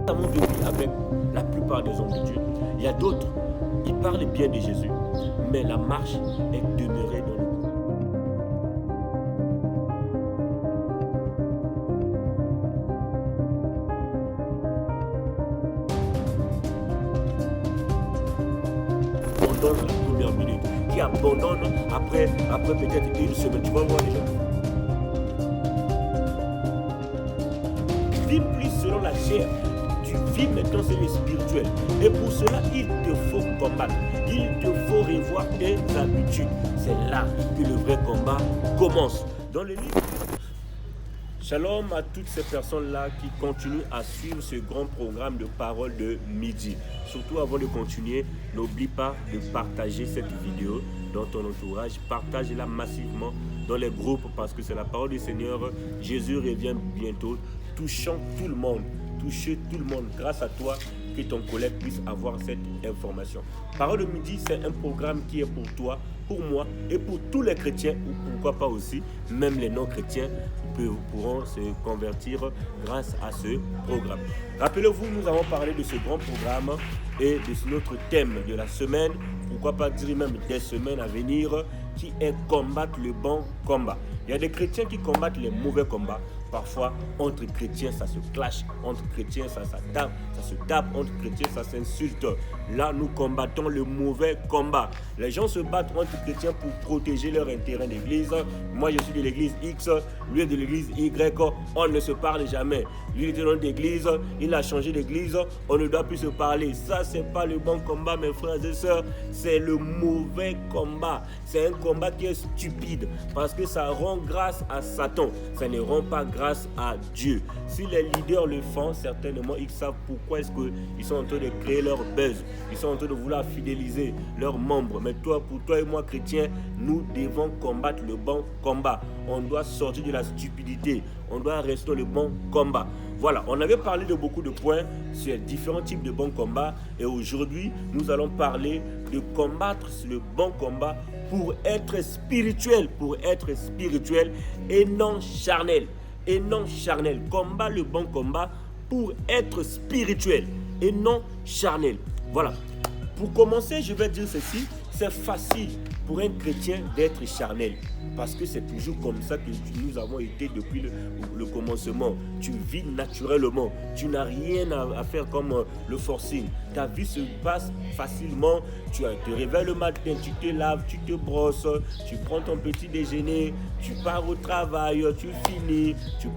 Nous avons vécu avec la plupart des hommes de Dieu. Il y a d'autres, ils parlent bien de Jésus, mais la marche est demeurée dans le abandonne à la première minute, qui abandonne après peut-être une semaine. Tu vas voir les gens. Tu vis plus selon la chair. Tu vis maintenant selon le spirituel. Et pour cela, il te faut combattre. Il te faut revoir tes habitudes. C'est là que le vrai combat commence. Dans le livre. Shalom à toutes ces personnes-là qui continuent à suivre ce grand programme de parole de midi. Surtout avant de continuer, n'oublie pas de partager cette vidéo dans ton entourage. Partage-la massivement dans les groupes parce que c'est la parole du Seigneur. Jésus revient bientôt, touchant tout le monde. Toucher tout le monde grâce à toi, que ton collègue puisse avoir cette information. Parole de midi, c'est un programme qui est pour toi, pour moi et pour tous les chrétiens, ou pourquoi pas aussi, même les non-chrétiens pourront se convertir grâce à ce programme. Rappelez-vous, nous avons parlé de ce grand programme et de notre thème de la semaine, pourquoi pas dire même des semaines à venir, qui est combattre le bon combat. Il y a des chrétiens qui combattent les mauvais combats. Parfois, entre chrétiens, ça se clash. Entre chrétiens, ça se tape. Entre chrétiens, ça s'insulte. Là, nous combattons le mauvais combat. Les gens se battent entre chrétiens pour protéger leur intérêt d'église. Moi, je suis de l'église X, lui est de l'église Y. On ne se parle jamais. Lui était dans l'église, il a changé d'église. On ne doit plus se parler. Ça, c'est pas le bon combat, mes frères et sœurs. C'est le mauvais combat. C'est un combat qui est stupide parce que ça rend grâce à Satan. Ça ne rend pas grâce à Dieu. Si les leaders le font, certainement, ils savent pourquoi est-ce qu'ils sont en train de créer leur buzz. Ils sont en train de vouloir fidéliser leurs membres. Mais pour toi et moi, chrétiens, nous devons combattre le bon combat. On doit sortir de la stupidité. On doit rester dans le bon combat. Voilà, on avait parlé de beaucoup de points sur différents types de bons combats. Et aujourd'hui, nous allons parler de combattre le bon combat pour être spirituel et non charnel. Et non charnel. Combat le bon combat pour être spirituel et non charnel. Voilà. Pour commencer, je vais dire ceci. C'est facile pour un chrétien d'être charnel. Parce que c'est toujours comme ça que nous avons été depuis le commencement. Tu vis naturellement. Tu n'as rien à faire comme le forcing. Ta vie se passe facilement. Tu te réveilles le matin, tu te laves, tu te brosses, tu prends ton petit déjeuner, tu pars au travail, tu finis, tu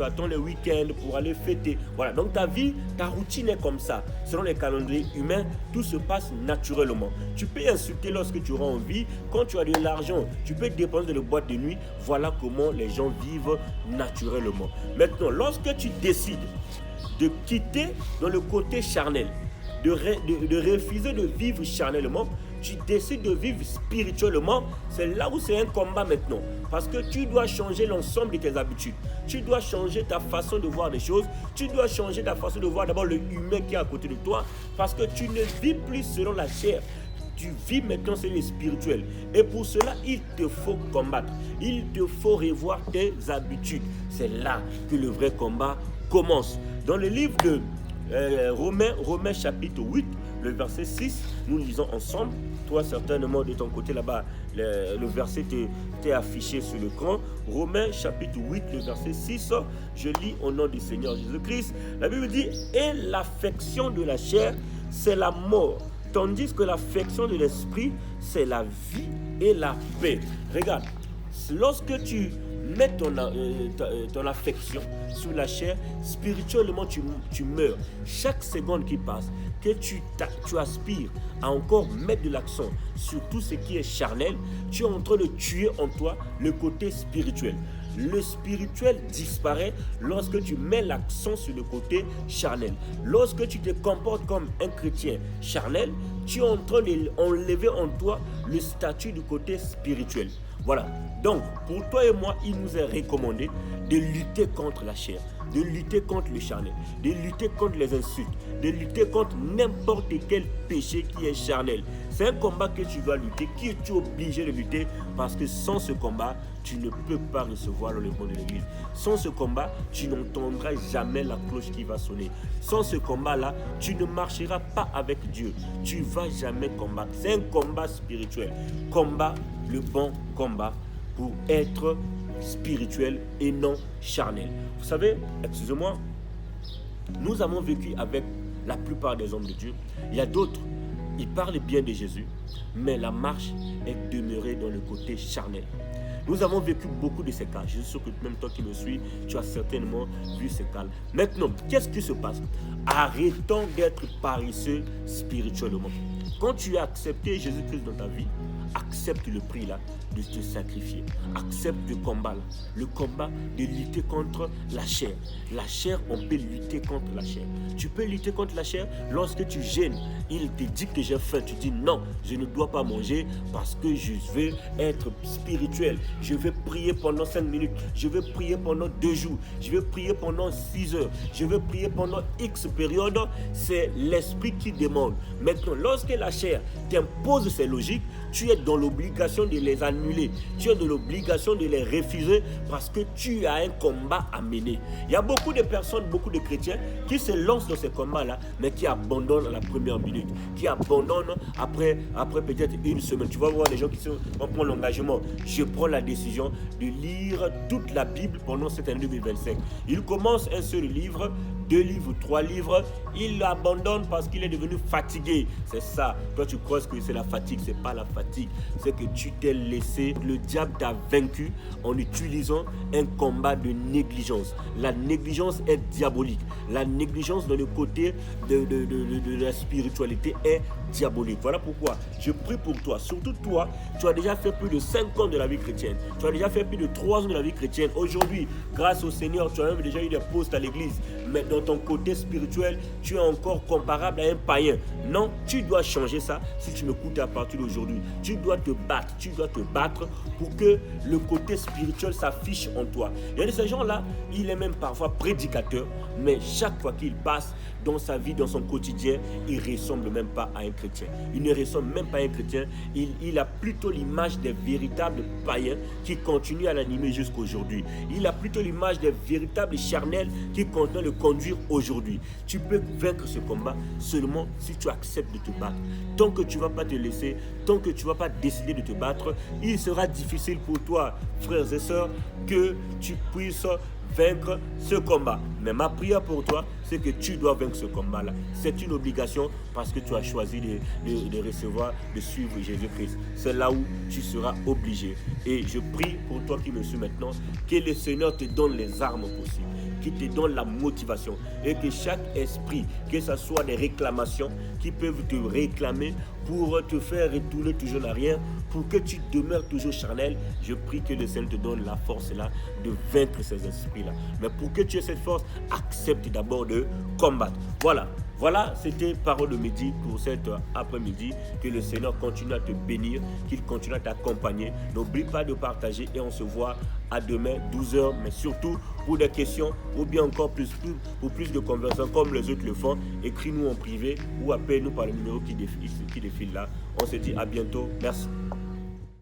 attends le week-end pour aller fêter. Voilà, donc ta vie, ta routine est comme ça. Selon les calendriers humains, tout se passe naturellement. Tu peux insulter lorsque tu auras envie. Quand tu as de l'argent, tu peux dépenser dans les boîtes de nuit. Voilà comment les gens vivent naturellement. Maintenant, lorsque tu décides de quitter dans le côté charnel, de refuser de vivre charnellement, tu décides de vivre spirituellement, c'est là où c'est un combat maintenant. Parce que tu dois changer l'ensemble de tes habitudes. Tu dois changer ta façon de voir les choses. Tu dois changer ta façon de voir d'abord le humain qui est à côté de toi. Parce que tu ne vis plus selon la chair. Tu vis maintenant selon le spirituel. Et pour cela, il te faut combattre. Il te faut revoir tes habitudes. C'est là que le vrai combat commence. Dans le livre de Romains chapitre 8, le verset 6, nous lisons ensemble. Toi, certainement, de ton côté là-bas, le verset t'est affiché sur l'écran. Romains chapitre 8, le verset 6, je lis au nom du Seigneur Jésus-Christ. La Bible dit, et l'affection de la chair, c'est la mort. Tandis que l'affection de l'esprit, c'est la vie et la paix. Regarde, lorsque tu mets ton affection sur la chair, spirituellement tu meurs. Chaque seconde qui passe, que tu aspires à encore mettre de l'accent sur tout ce qui est charnel, tu es en train de tuer en toi le côté spirituel. Le spirituel disparaît lorsque tu mets l'accent sur le côté charnel. Lorsque tu te comportes comme un chrétien charnel, tu es en train d'enlever en toi le statut du côté spirituel. Voilà. Donc, pour toi et moi, il nous est recommandé de lutter contre la chair. de lutter contre le charnel, de lutter contre les insultes, de lutter contre n'importe quel péché qui est charnel. C'est un combat que tu dois lutter, que tu es obligé de lutter, parce que sans ce combat, tu ne peux pas recevoir l'enlèvement de l'église. Sans ce combat, tu n'entendras jamais la cloche qui va sonner. Sans ce combat-là, tu ne marcheras pas avec Dieu. Tu ne vas jamais combattre. C'est un combat spirituel. Combat, le bon combat pour être spirituel et non charnel. Vous savez, excusez-moi, nous avons vécu avec la plupart des hommes de Dieu. Il y a d'autres, ils parlent bien de Jésus, mais la marche est demeurée dans le côté charnel. Nous avons vécu beaucoup de ces cas. Je suis sûr que même toi qui me suis, tu as certainement vu ces cas. Maintenant, qu'est-ce qui se passe? Arrêtons d'être paresseux spirituellement. Quand tu as accepté Jésus-Christ dans ta vie, accepte le prix là de te sacrifier. Accepte le combat là. Le combat de lutter contre la chair. La chair, on peut lutter contre la chair. Tu peux lutter contre la chair lorsque tu jeûnes. Il te dit que j'ai faim. Tu dis non, je ne dois pas manger parce que je veux être spirituel. Je vais prier pendant 5 minutes. Je vais prier pendant 2 jours. Je vais prier pendant 6 heures. Je vais prier pendant X période. C'est l'esprit qui demande. Maintenant, lorsque la chair t'impose ses logiques, tu es dans l'obligation de les annuler. Tu es dans l'obligation de les refuser parce que tu as un combat à mener. Il y a beaucoup de personnes, beaucoup de chrétiens qui se lancent dans ces combats-là, mais qui abandonnent à la première minute, qui abandonnent après peut-être une semaine. Tu vas voir les gens qui vont prendre l'engagement. Je prends la décision de lire toute la Bible pendant cette année 2025. Ils commencent un seul livre, 2 livres, 3 livres, il l'abandonne parce qu'il est devenu fatigué. C'est ça. Toi, tu crois que c'est la fatigue. C'est pas la fatigue. C'est que tu t'es laissé. Le diable t'a vaincu en utilisant un combat de négligence. La négligence est diabolique. La négligence dans le côté de la spiritualité est diabolique. Voilà pourquoi je prie pour toi. Surtout toi, tu as déjà fait plus de 5 ans de la vie chrétienne. Tu as déjà fait plus de 3 ans de la vie chrétienne. Aujourd'hui, grâce au Seigneur, tu as même déjà eu des postes à l'église. Mais dans ton côté spirituel, tu es encore comparable à un païen. Non, tu dois changer ça si tu m'écoutes à partir d'aujourd'hui. Tu dois te battre pour que le côté spirituel s'affiche en toi. Il y a de ces gens-là, il est même parfois prédicateur, mais chaque fois qu'il passe dans sa vie, dans son quotidien, il ne ressemble même pas à un chrétien. Il ne ressemble même pas à un chrétien. Il a plutôt l'image des véritables païens qui continuent à l'animer jusqu'aujourd'hui. Il a plutôt l'image des véritables charnels qui continuent à le conduire aujourd'hui. Tu peux vaincre ce combat seulement si tu acceptes de te battre. Tant que tu ne vas pas te laisser, tant que tu ne vas pas décider de te battre, il sera difficile pour toi, frères et sœurs, que tu puisses vaincre ce combat. Mais ma prière pour toi, c'est que tu dois vaincre ce combat-là. C'est une obligation parce que tu as choisi de recevoir, de suivre Jésus-Christ. C'est là où tu seras obligé. Et je prie pour toi qui me suis maintenant, que le Seigneur te donne les armes possibles, qui te donne la motivation et que chaque esprit, que ce soit des réclamations qui peuvent te réclamer pour te faire retourner toujours en arrière, pour que tu demeures toujours charnel, je prie que le Seigneur te donne la force là de vaincre ces esprits-là. Mais pour que tu aies cette force, accepte d'abord de combattre. Voilà, c'était Parole de midi pour cet après-midi. Que le Seigneur continue à te bénir, qu'il continue à t'accompagner. N'oublie pas de partager et on se voit à demain 12h. Mais surtout, pour des questions ou bien encore pour plus de conversations comme les autres le font, écris-nous en privé ou appelle-nous par le numéro qui défile là. On se dit à bientôt. Merci.